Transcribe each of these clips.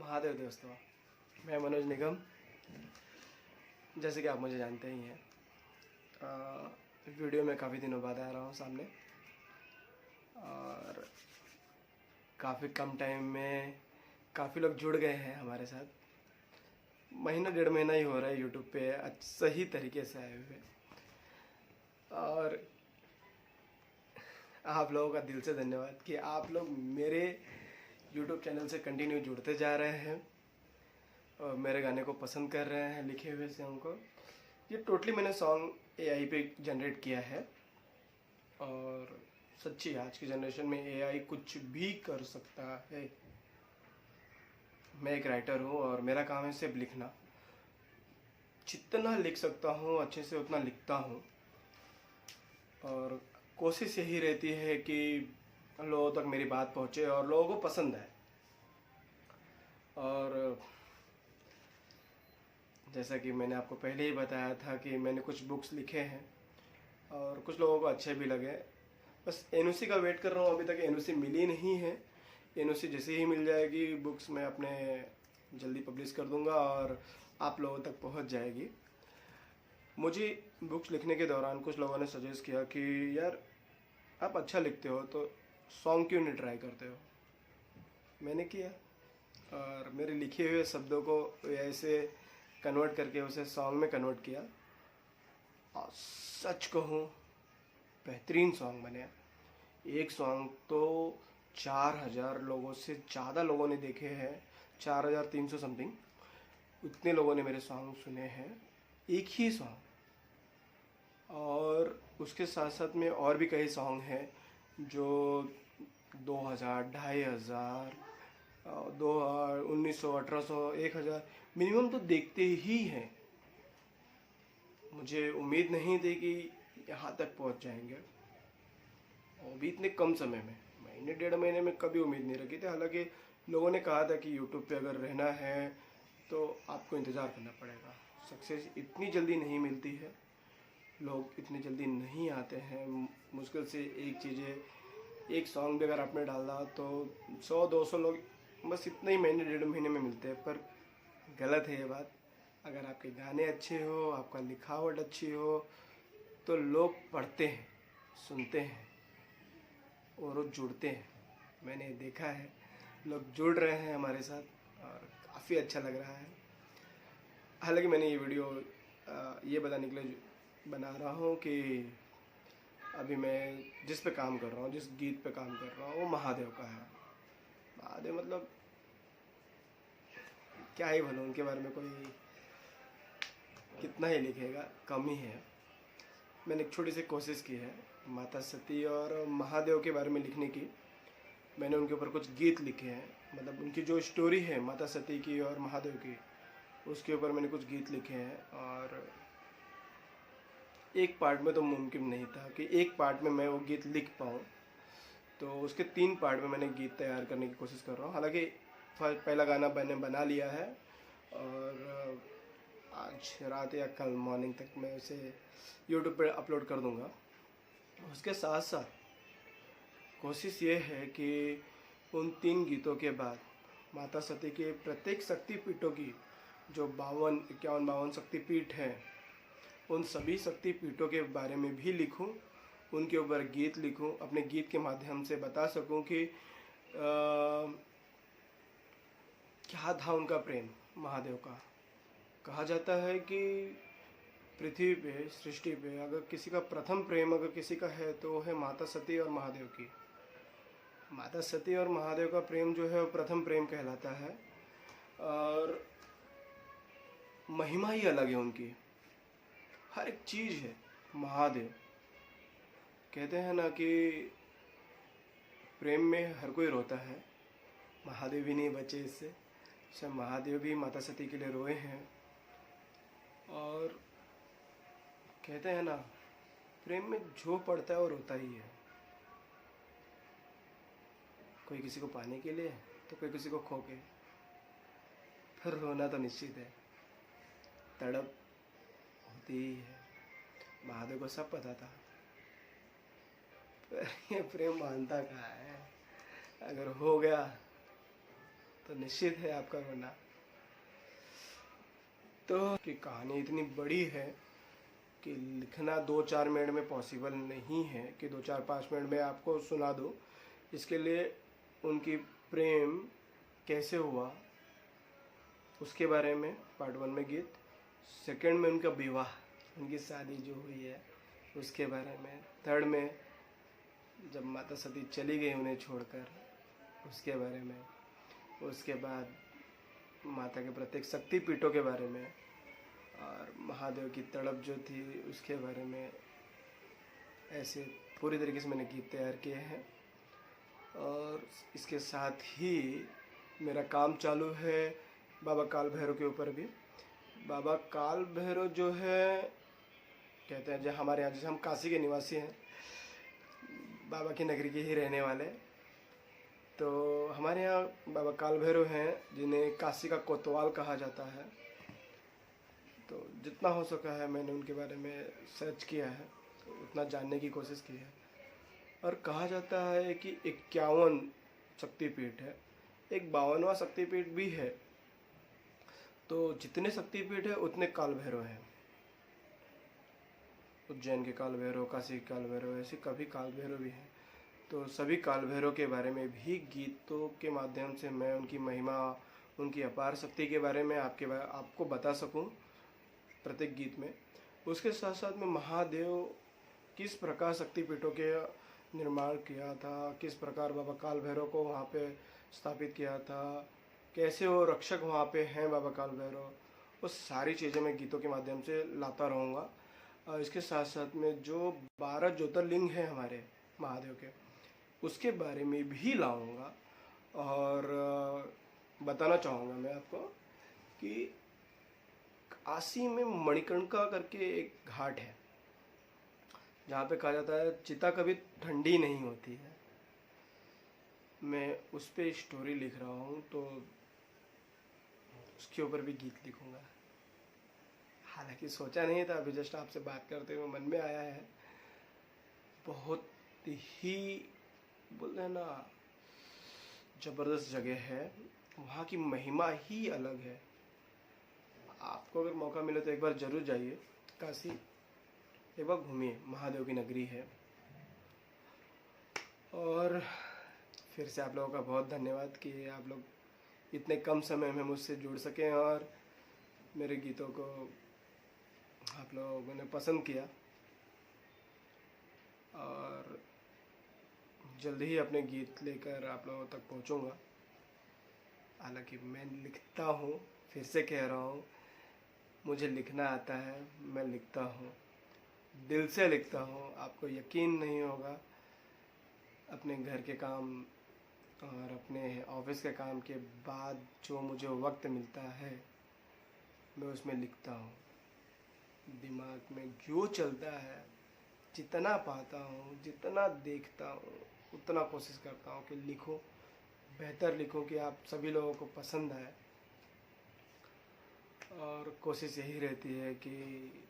महादेव दोस्तों, मैं मनोज निगम। जैसे कि आप मुझे जानते ही हैं, वीडियो में काफ़ी दिनों बाद आ रहा हूँ सामने, और काफ़ी कम टाइम में काफ़ी लोग जुड़ गए हैं हमारे साथ। महीना डेढ़ महीना ही हो रहा है यूट्यूब पे सही तरीके से आए हुए, और आप लोगों का दिल से धन्यवाद कि आप लोग मेरे यूट्यूब चैनल से कंटिन्यू जुड़ते जा रहे हैं और मेरे गाने को पसंद कर रहे हैं, लिखे हुए सॉन्ग को। ये टोटली मैंने सॉन्ग एआई पे जनरेट किया है, और सच्ची आज की जनरेशन में एआई कुछ भी कर सकता है। मैं एक राइटर हूँ और मेरा काम है सिर्फ लिखना। जितना लिख सकता हूँ अच्छे से उतना लिखता हूँ, और कोशिश यही रहती है कि लोगों तक मेरी बात पहुँचे और लोगों को पसंद आए। और जैसा कि मैंने आपको पहले ही बताया था कि मैंने कुछ बुक्स लिखे हैं और कुछ लोगों को अच्छे भी लगे। बस एनओसी का वेट कर रहा हूँ, अभी तक एनओसी मिली नहीं है। एनओसी जैसे ही मिल जाएगी बुक्स मैं अपने जल्दी पब्लिश कर दूंगा और आप लोगों तक पहुँच जाएगी। मुझे बुक्स लिखने के दौरान कुछ लोगों ने सजेस्ट किया कि यार आप अच्छा लिखते हो तो सॉन्ग क्यों नहीं ट्राई करते हो। मैंने किया और मेरे लिखे हुए शब्दों को ऐसे कन्वर्ट करके उसे सॉन्ग में कन्वर्ट किया, और सच कहूँ बेहतरीन सॉन्ग बने। एक सॉन्ग तो 4000 लोगों से ज़्यादा लोगों ने देखे हैं, 4300 समथिंग, उतने लोगों ने मेरे सॉन्ग सुने हैं, एक ही सॉन्ग। और उसके साथ साथ में और भी कई सॉन्ग हैं जो 2000, 2500, 1900, 1800, 1000 मिनिमम तो देखते ही हैं। मुझे उम्मीद नहीं थी कि यहाँ तक पहुँच जाएंगे, और भी इतने कम समय में। महीने डेढ़ महीने में कभी उम्मीद नहीं रखी थी। हालांकि लोगों ने कहा था कि यूट्यूब पे अगर रहना है तो आपको इंतज़ार करना पड़ेगा, सक्सेस इतनी जल्दी नहीं मिलती है, लोग इतनी जल्दी नहीं आते हैं। मुश्किल से एक सॉन्ग भी अगर आपने डाला तो 100-200 लोग बस इतने ही महीने डेढ़ महीने में मिलते हैं। पर गलत है ये बात। अगर आपके गाने अच्छे हो, आपका लिखावट अच्छी हो, तो लोग पढ़ते हैं, सुनते हैं और वो जुड़ते हैं। मैंने देखा है लोग जुड़ रहे हैं हमारे साथ और काफ़ी अच्छा लग रहा है। हालांकि मैंने ये वीडियो ये बताने के लिए बना रहा हूँ कि अभी मैं जिस पे काम कर रहा हूँ, जिस गीत पे काम कर रहा हूँ, वो महादेव का है। महादेव मतलब क्या ही बोलूँ उनके बारे में, कोई कितना ही लिखेगा, कम ही है। मैंने एक छोटी सी कोशिश की है माता सती और महादेव के बारे में लिखने की। मैंने उनके ऊपर कुछ गीत लिखे हैं, मतलब उनकी जो स्टोरी है माता सती की और महादेव की, उसके ऊपर मैंने कुछ गीत लिखे हैं। और एक पार्ट में तो मुमकिन नहीं था कि एक पार्ट में मैं वो गीत लिख पाऊँ, तो उसके 3 पार्ट में मैंने गीत तैयार करने की कोशिश कर रहा हूँ। हालांकि पहला गाना मैंने बना लिया है और आज रात या कल मॉर्निंग तक मैं उसे यूट्यूब पर अपलोड कर दूँगा। उसके साथ साथ कोशिश ये है कि उन 3 गीतों के बाद माता सती के प्रत्येक शक्तिपीठों की जो 51 शक्तिपीठ हैं, उन सभी शक्तिपीठों के बारे में भी लिखूं, उनके ऊपर गीत लिखूं, अपने गीत के माध्यम से बता सकूं कि क्या था उनका प्रेम महादेव का। कहा जाता है कि पृथ्वी पे, सृष्टि पे अगर किसी का प्रथम प्रेम अगर किसी का है तो है माता सती और महादेव की। माता सती और महादेव का प्रेम जो है वो प्रथम प्रेम कहलाता है, और महिमा ही अलग है उनकी, हर एक चीज़ है। महादेव कहते हैं ना कि प्रेम में हर कोई रोता है, महादेव भी नहीं बचे इससे। सब महादेव भी माता सती के लिए रोए हैं। और कहते हैं ना प्रेम में जो पड़ता है वो रोता ही है। कोई किसी को पाने के लिए तो कोई किसी को खो के, फिर रोना तो निश्चित है, तड़प होती ही है। महादेव को सब पता था, पर ये प्रेम मानता कहाँ है। अगर हो गया तो निश्चित है आपका गुनाह। तो कि कहानी इतनी बड़ी है कि लिखना 2-4 मिनट में पॉसिबल नहीं है कि 2-4-5 मिनट में आपको सुना दूँ। इसके लिए उनकी प्रेम कैसे हुआ उसके बारे में पार्ट 1 में गीत, सेकंड में उनका विवाह, उनकी शादी जो हुई है उसके बारे में, थर्ड में जब माता सती चली गई उन्हें छोड़कर उसके बारे में, उसके बाद माता के प्रत्येक शक्तिपीठों के बारे में और महादेव की तड़प जो थी उसके बारे में। ऐसे पूरी तरीके से मैंने गीत तैयार किए हैं और इसके साथ ही मेरा काम चालू है बाबा काल भैरव के ऊपर भी। बाबा काल भैरव जो है कहते हैं जो हमारे यहाँ, जैसे हम काशी के निवासी हैं, बाबा की नगरी के ही रहने वाले, तो हमारे यहाँ बाबा काल भैरव हैं जिन्हें काशी का कोतवाल कहा जाता है। तो जितना हो सका है मैंने उनके बारे में सर्च किया है, तो उतना जानने की कोशिश की है। और कहा जाता है कि 51 शक्तिपीठ है, एक 52वां शक्तिपीठ भी है। तो जितने शक्तिपीठ है उतने काल भैरव हैं। उज्जैन के काल भैरव, काशी के काल भैरव, ऐसे कभी काल भैरव भी हैं। तो सभी काल भैरव के बारे में भी गीतों के माध्यम से मैं उनकी महिमा, उनकी अपार शक्ति के बारे में आपको बता सकूं प्रत्येक गीत में। उसके साथ साथ में महादेव किस प्रकार शक्तिपीठों के निर्माण किया था, किस प्रकार बाबा काल भैरव को वहाँ पे स्थापित किया था, कैसे वो रक्षक वहाँ पे हैं बाबा काल भैरव, वो सारी चीज़ें मैं गीतों के माध्यम से लाता रहूँगा। और इसके साथ साथ में जो 12 ज्योतिर्लिंग हैं हमारे महादेव के, उसके बारे में भी लाऊंगा। और बताना चाहूँगा मैं आपको कि काशी में मणिकर्णिका करके एक घाट है जहाँ पे कहा जाता है चिता कभी ठंडी नहीं होती है। मैं उस पर स्टोरी लिख रहा हूँ, तो उसके ऊपर भी गीत लिखूँगा। हालांकि सोचा नहीं था, अभी जस्ट आपसे बात करते हुए मन में आया है। बहुत ही बोलते हैं ना ज़बरदस्त जगह है, वहाँ की महिमा ही अलग है। आपको अगर मौका मिले तो एक बार ज़रूर जाइए काशी, एक बार घूमिए, महादेव की नगरी है। और फिर से आप लोगों का बहुत धन्यवाद कि आप लोग इतने कम समय में मुझसे जुड़ सकें और मेरे गीतों को आप लोगों ने पसंद किया। और जल्दी ही अपने गीत लेकर आप लोगों तक पहुंचूंगा। हालांकि मैं लिखता हूँ, फिर से कह रहा हूँ, मुझे लिखना आता है, मैं लिखता हूँ, दिल से लिखता हूँ। आपको यकीन नहीं होगा, अपने घर के काम और अपने ऑफिस के काम के बाद जो मुझे वक्त मिलता है मैं उसमें लिखता हूँ। दिमाग में जो चलता है, जितना पाता हूँ, जितना देखता हूँ, उतना कोशिश करता हूँ कि लिखूँ, बेहतर लिखूँ कि आप सभी लोगों को पसंद आए। और कोशिश यही रहती है कि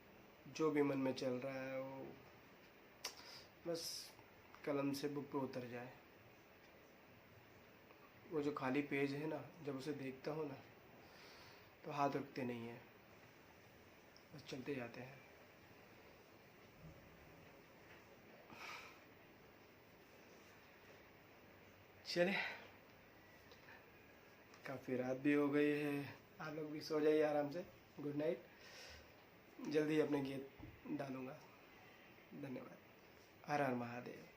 जो भी मन में चल रहा है वो बस कलम से बुक पे उतर जाए। वो जो खाली पेज है ना, जब उसे देखता हूँ ना तो हाथ रुकते नहीं हैं, बस चलते जाते हैं। चलिए, काफ़ी रात भी हो गई है, आप लोग भी सो जाइए आराम से। Good night. जल्दी अपने गीत डालूँगा। धन्यवाद। हर हर महादेव।